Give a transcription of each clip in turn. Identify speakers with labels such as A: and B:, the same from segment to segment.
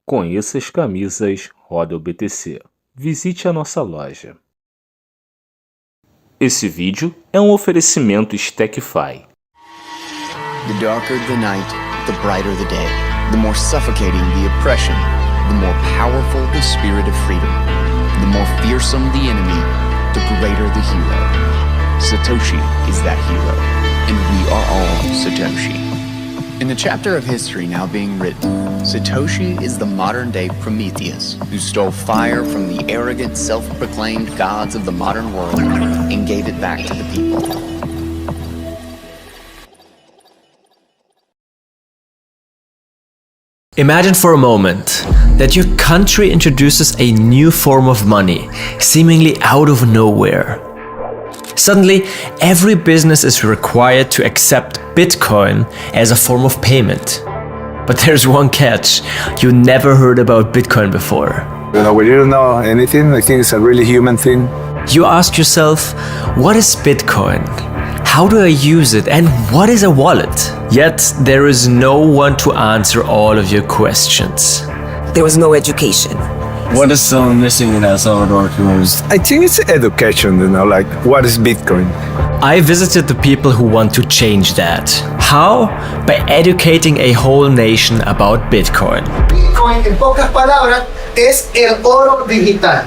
A: Conheça as camisas Roda o BTC. Visite a nossa loja. Esse vídeo é um oferecimento Stackify.
B: The darker the night, the brighter the day. The more suffocating the oppression, the more powerful the spirit of freedom. The more fearsome the enemy, the greater the hero. Satoshi is that hero, and we are all Satoshi. In the chapter of history now being written, Satoshi is the modern-day Prometheus who stole fire from the arrogant, self-proclaimed gods of the modern world and gave it back to the people.
C: Imagine for a moment that your country introduces a new form of money, seemingly out of nowhere. Suddenly, every business is required to accept Bitcoin as a form of payment. But there's one catch: you never heard about Bitcoin before.
D: We didn't know anything. I think it's a really human thing.
C: You ask yourself, what is Bitcoin? How do I use it? And what is a wallet? Yet, there is no one to answer all of your questions.
E: There was no education.
F: What is still missing in El Salvador?
D: I think it's education, like what is Bitcoin?
C: I visited the people who want to change that. How? By educating a whole nation about Bitcoin.
G: Bitcoin, en pocas palabras, es el oro digital.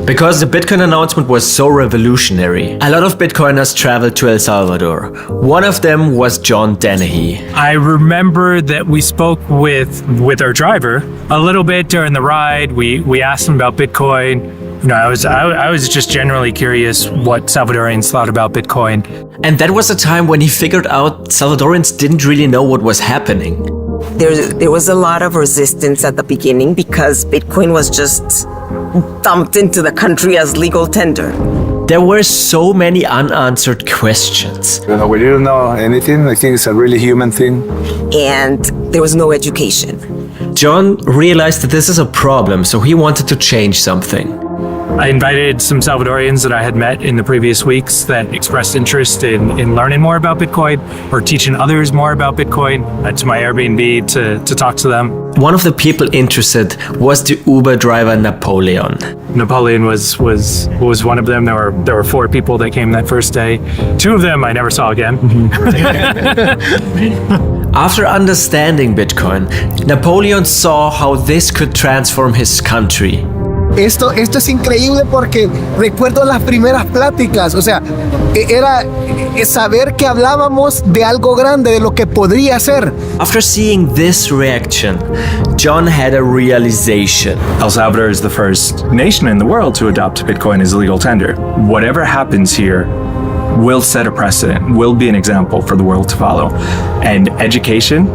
C: Because the Bitcoin announcement was so revolutionary, a lot of Bitcoiners traveled to El Salvador. One of them was John Dennehy.
H: I remember that we spoke with our driver a little bit during the ride. We asked him about Bitcoin. You know, I was just generally curious what Salvadorians thought about Bitcoin.
C: And that was a time when he figured out Salvadorians didn't really know what was happening.
E: There was a lot of resistance at the beginning because Bitcoin was just dumped into the country as legal tender.
C: There were so many unanswered questions.
D: We didn't know anything. I think it's a really human thing.
E: And there was no education.
C: John realized that this is a problem, so he wanted to change something.
H: I invited some Salvadorians that I had met in the previous weeks that expressed interest in learning more about Bitcoin or teaching others more about Bitcoin to my Airbnb to talk to them.
C: One of the people interested was the Uber driver Napoleon.
H: Napoleon was one of them. There were 4 people that came that first day. 2 of them I never saw again.
C: After understanding Bitcoin, Napoleon saw how this could transform his country.
G: Esto es increíble porque recuerdo las primeras pláticas, o sea, era saber que hablábamos de algo grande, de lo que podría ser.
C: After seeing this reaction, John had a realization.
I: El Salvador is the first nation in the world to adopt Bitcoin as legal tender. Whatever happens here will set a precedent, will be an example for the world to follow. And education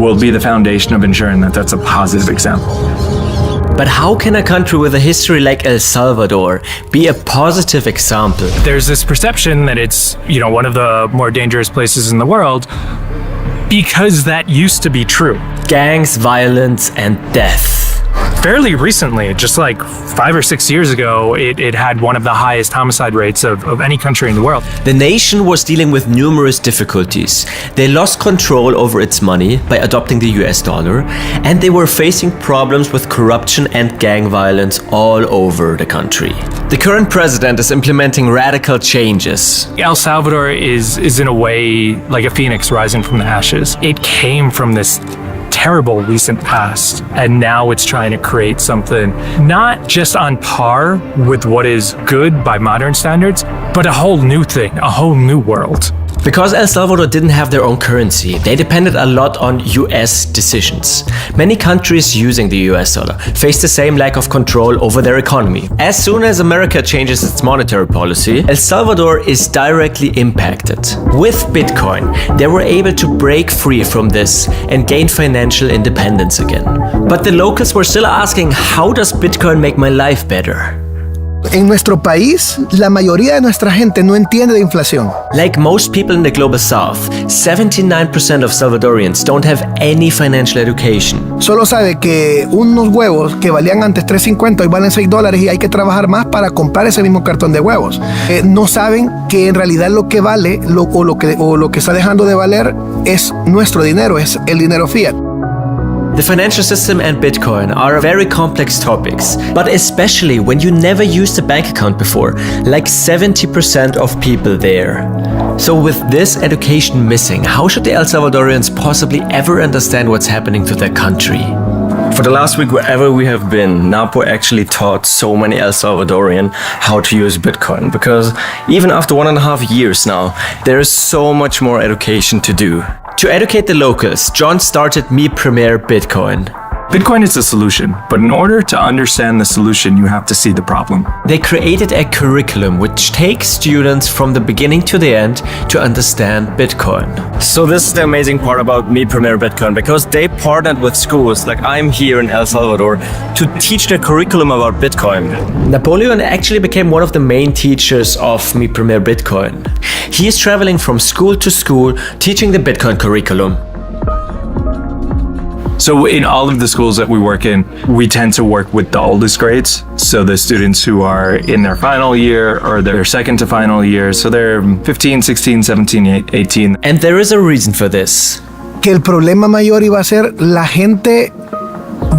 I: will be the foundation of ensuring that that's a positive example.
C: But how can a country with a history like El Salvador be a positive example?
H: There's this perception that it's, one of the more dangerous places in the world because that used to be true.
C: Gangs, violence, and death.
H: Fairly recently, just like 5 or 6 years ago, it had one of the highest homicide rates of any country in the world.
C: The nation was dealing with numerous difficulties. They lost control over its money by adopting the US dollar, and they were facing problems with corruption and gang violence all over the country. The current president is implementing radical changes.
H: El Salvador is in a way like a phoenix rising from the ashes. It came from this terrible recent past, and now it's trying to create something not just on par with what is good by modern standards, but a whole new thing, a whole new world.
C: Because El Salvador didn't have their own currency, they depended a lot on US decisions. Many countries using the US dollar face the same lack of control over their economy. As soon as America changes its monetary policy, El Salvador is directly impacted. With Bitcoin, they were able to break free from this and gain financial independence again. But the locals were still asking, how does Bitcoin make my life better?
G: En nuestro país, la mayoría de nuestra gente no entiende de inflación.
C: Like most people in the global south, 79% of Salvadorians don't have any financial education.
G: Solo sabe que unos huevos que valían antes $3.50 hoy valen $6 y hay que trabajar más para comprar ese mismo cartón de huevos. No saben que en realidad lo que vale lo que está dejando de valer es nuestro dinero, es el dinero fiat.
C: The financial system and Bitcoin are very complex topics, but especially when you never used a bank account before, like 70% of people there. So with this education missing, how should the El Salvadorians possibly ever understand what's happening to their country?
F: For the last week, wherever we have been, NAPO actually taught so many El Salvadorian how to use Bitcoin, because even after 1.5 years now, there is so much more education to do.
C: To educate the locals, John started Mi Primer Bitcoin.
I: Bitcoin is a solution, but in order to understand the solution, you have to see the problem.
C: They created a curriculum which takes students from the beginning to the end to understand Bitcoin.
F: So this is the amazing part about Mi Primer Bitcoin, because they partnered with schools like I'm here in El Salvador to teach the curriculum about Bitcoin.
C: Napoleon actually became one of the main teachers of Mi Primer Bitcoin. He is traveling from school to school teaching the Bitcoin curriculum.
I: So in all of the schools that we work in, we tend to work with the oldest grades. So the students who are in their final year or their second to final year. So they're 15, 16, 17, 18.
C: And there is a reason for this.
G: Que el problema mayor iba a ser la gente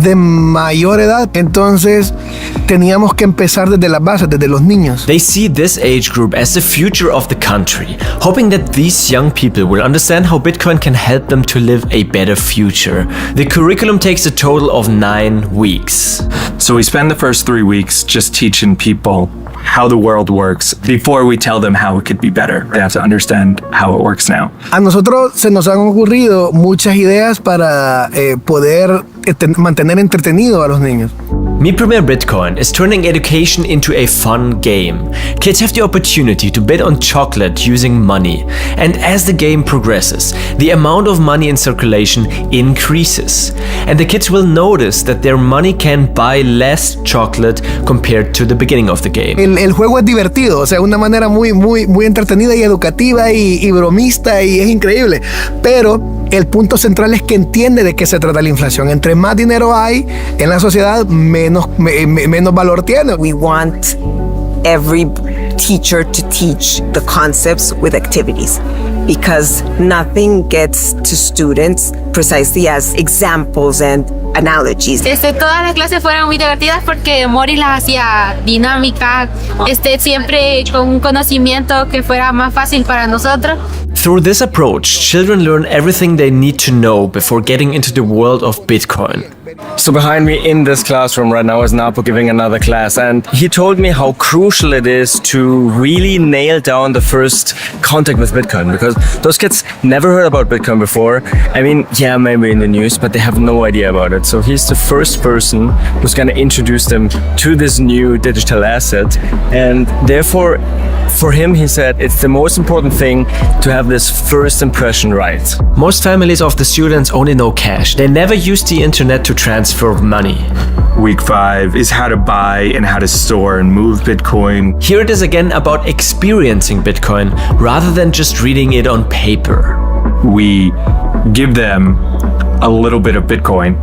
G: de mayor edad, entonces teníamos que empezar desde las bases, desde los niños.
C: They see this age group as the future of the country, hoping that these young people will understand how Bitcoin can help them to live a better future. The curriculum takes a total of 9 weeks.
I: So we spend the first 3 weeks just teaching people how the world works before we tell them how it could be better. They have to understand how it works now.
G: A nosotros se nos han ocurrido muchas ideas para poder mantener entretenido a los niños.
C: Mi Primer Bitcoin is turning education into a fun game. Kids have the opportunity to bid on chocolate using money. And as the game progresses, the amount of money in circulation increases. And the kids will notice that their money can buy less chocolate compared to the beginning of the game.
G: El juego es divertido, o sea, una manera muy entretenida y educativa y bromista, y es increíble. Pero el punto central es que entiende de qué se trata la inflación. Entre más dinero hay en la sociedad, menos valor tiene.
E: We want every teacher to teach the concepts with activities, because nothing gets to students precisely as examples and analogies.
J: Todas las clases fueron muy divertidas porque Mori las hacía dinámicas, siempre con un conocimiento que fuera más fácil para nosotros.
C: Through this approach, children learn everything they need to know before getting into the world of Bitcoin.
F: So behind me in this classroom right now is Napo giving another class, and he told me how crucial it is to really nail down the first contact with Bitcoin, because those kids never heard about Bitcoin before. I mean, yeah, maybe in the news, but they have no idea about it. So he's the first person who's going to introduce them to this new digital asset, and therefore for him, he said, it's the most important thing to have this first impression right.
C: Most families of the students only know cash. They never use the internet to transfer money.
I: Week 5 is how to buy and how to store and move Bitcoin.
C: Here it is again about experiencing Bitcoin rather than just reading it on paper.
I: We give them a little bit of Bitcoin,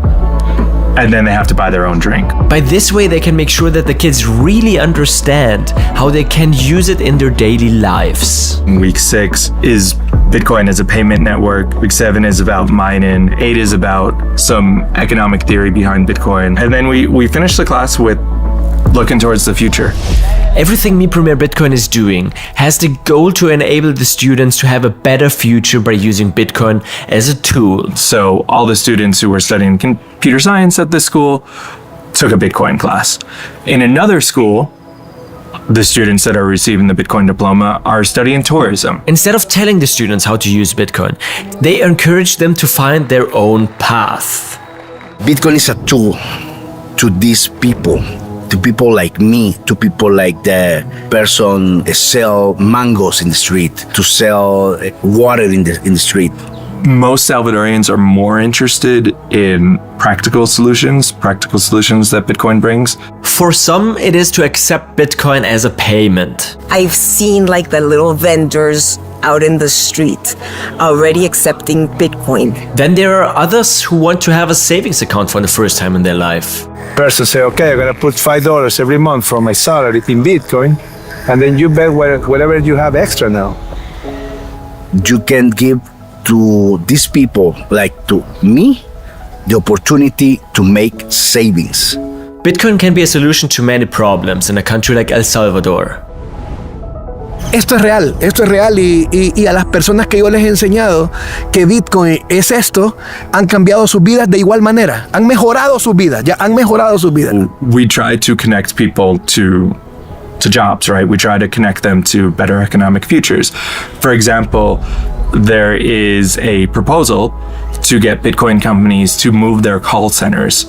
I: and then they have to buy their own drink.
C: By this way, they can make sure that the kids really understand how they can use it in their daily lives.
I: Week 6 is Bitcoin as a payment network. Week 7 is about mining. 8 is about some economic theory behind Bitcoin. And then we finish the class with looking towards the future.
C: Everything Mi Primer Bitcoin is doing has the goal to enable the students to have a better future by using Bitcoin as a tool.
I: So all the students who were studying computer science at this school took a Bitcoin class. In another school, the students that are receiving the Bitcoin diploma are studying tourism.
C: Instead of telling the students how to use Bitcoin, they encourage them to find their own path.
K: Bitcoin is a tool to these people. To people like me, to people like the person sell mangoes in the street, to sell water in the street.
I: Most Salvadorians are more interested in practical solutions that Bitcoin brings.
C: For some, it is to accept Bitcoin as a payment.
E: I've seen like the little vendors out in the street already accepting Bitcoin.
C: Then there are others who want to have a savings account for the first time in their life.
D: Person say, okay, I'm gonna put $5 every month from my salary in Bitcoin, and then you bet whatever you have extra now.
K: You can give to these people, like to me, the opportunity to make savings.
C: Bitcoin can be a solution to many problems in a country like El Salvador.
G: Esto es real y a las personas que yo les he enseñado que Bitcoin es esto, han cambiado sus vidas de igual manera, han mejorado sus vidas.
I: We try to connect people to jobs, right? We try to connect them to better economic futures. For example, there is a proposal to get Bitcoin companies to move their call centers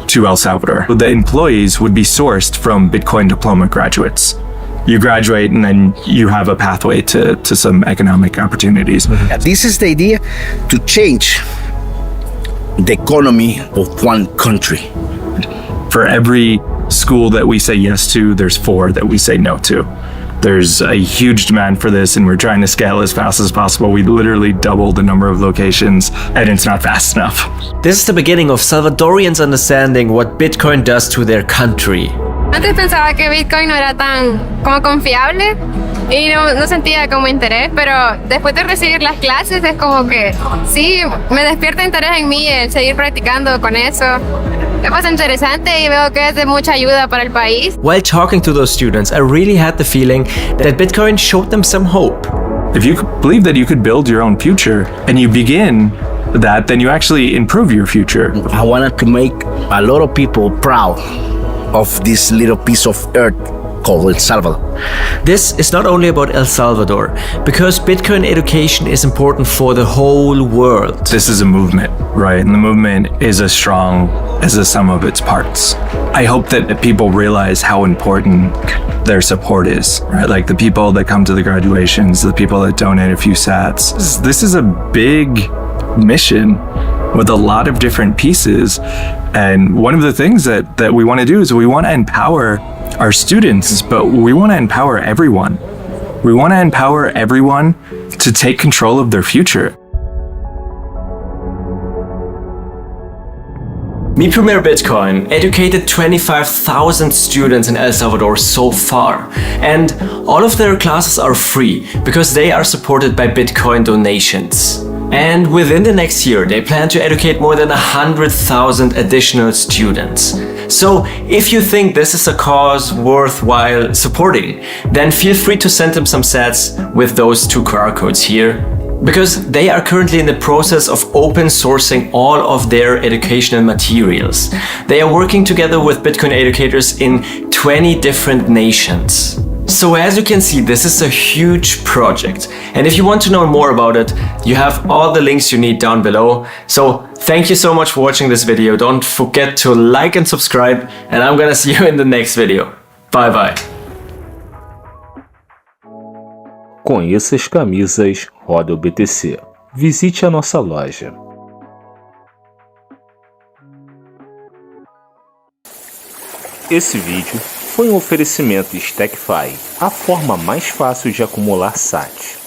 I: to El Salvador. The employees would be sourced from Bitcoin diploma graduates. You graduate and then you have a pathway to some economic opportunities.
K: This is the idea to change the economy of one country.
I: For every school that we say yes to, there's 4 that we say no to. There's a huge demand for this and we're trying to scale as fast as possible. We literally doubled the number of locations and it's not fast enough.
C: This is the beginning of Salvadorians understanding what Bitcoin does to their country.
J: Antes pensaba que Bitcoin no era tan como confiable y no sentía como interés, pero después de recibir las clases es como que sí, me despierta interés en mí el seguir practicando con eso. Me pasa interesante y veo que es de mucha ayuda para el país.
C: While talking to those students, I really had the feeling that Bitcoin showed them some hope.
I: If you believe that you could build your own future and you begin that, then you actually improve your future.
K: I wanted to make a lot of people proud of this little piece of earth called El Salvador.
C: This is not only about El Salvador, because Bitcoin education is important for the whole world.
I: This is a movement, right? And the movement is as strong as the sum of its parts. I hope that people realize how important their support is, right? Like the people that come to the graduations, the people that donate a few sats. This is a big mission with a lot of different pieces. And one of the things that we want to do is we want to empower our students, but we want to empower everyone. We want to empower everyone to take control of their future.
C: Mi Primer Bitcoin educated 25,000 students in El Salvador so far, and all of their classes are free because they are supported by Bitcoin donations. And within the next year, they plan to educate more than 100,000 additional students. So if you think this is a cause worthwhile supporting, then feel free to send them some sats with those 2 QR codes here, because they are currently in the process of open sourcing all of their educational materials. They are working together with Bitcoin educators in 20 different nations. So as you can see, this is a huge project. And if you want to know more about it, you have all the links you need down below. So thank you so much for watching this video. Don't forget to like and subscribe, and I'm gonna see you in the next video. Bye bye.
A: Conheça as camisas Roda o BTC. Visite a nossa loja. Esse vídeo foi um oferecimento StackFi, a forma mais fácil de acumular sats.